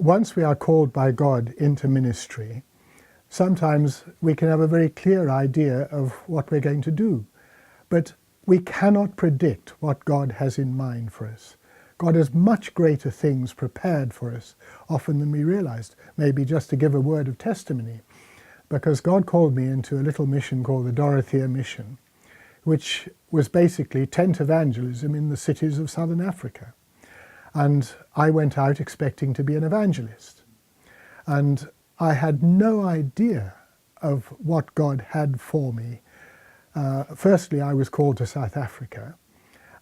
once we are called by God into ministry, sometimes we can have a very clear idea of what we're going to do, but we cannot predict what God has in mind for us. God has much greater things prepared for us often than we realized. Maybe just to give a word of testimony, because God called me into a little mission called the Dorothea Mission, which was basically tent evangelism in the cities of southern Africa. And I went out expecting to be an evangelist. And I had no idea of what God had for me. Firstly, I was called to South Africa,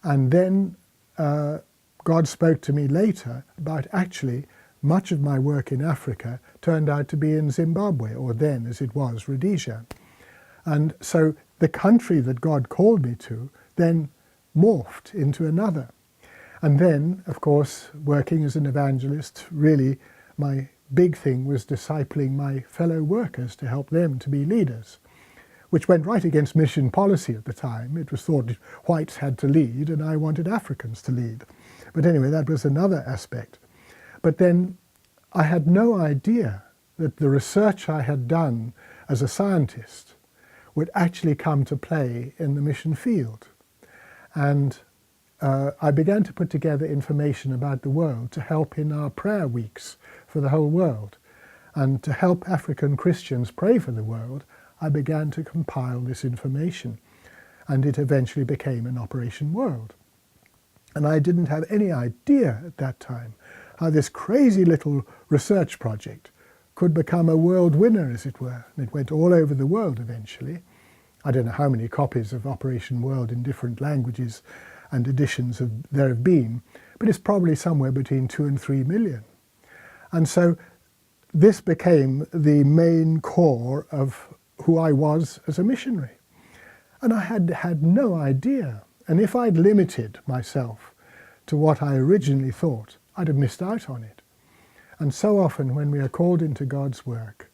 and then God spoke to me later about actually much of my work in Africa turned out to be in Zimbabwe, or then as it was, Rhodesia. And so the country that God called me to then morphed into another. And then, of course, working as an evangelist, really my big thing was discipling my fellow workers to help them to be leaders, which went right against mission policy at the time. It was thought whites had to lead and I wanted Africans to lead. But anyway, that was another aspect. But then I had no idea that the research I had done as a scientist would actually come to play in the mission field. And I began to put together information about the world to help in our prayer weeks for the whole world. And to help African Christians pray for the world, I began to compile this information. And it eventually became an Operation World. And I didn't have any idea at that time how this crazy little research project could become a world winner, as it were. And it went all over the world eventually. I don't know how many copies of Operation World in different languages and editions there have been, but it's probably somewhere between 2 and 3 million. And so this became the main core of who I was as a missionary. And I had no idea. And if I'd limited myself to what I originally thought, I'd have missed out on it. And so often when we are called into God's work,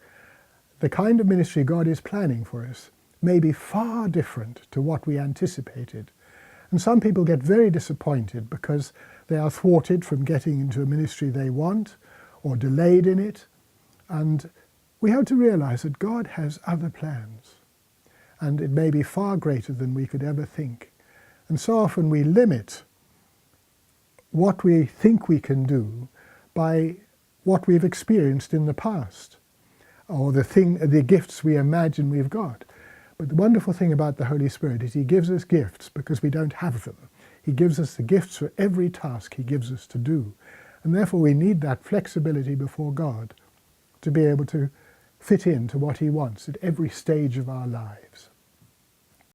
the kind of ministry God is planning for us may be far different to what we anticipated. And some people get very disappointed because they are thwarted from getting into a ministry they want or delayed in it. And we have to realize that God has other plans, and it may be far greater than we could ever think. And so often we limit what we think we can do by what we've experienced in the past, or the gifts we imagine we've got. But the wonderful thing about the Holy Spirit is He gives us gifts because we don't have them. He gives us the gifts for every task He gives us to do. And therefore we need that flexibility before God to be able to fit into what He wants at every stage of our lives.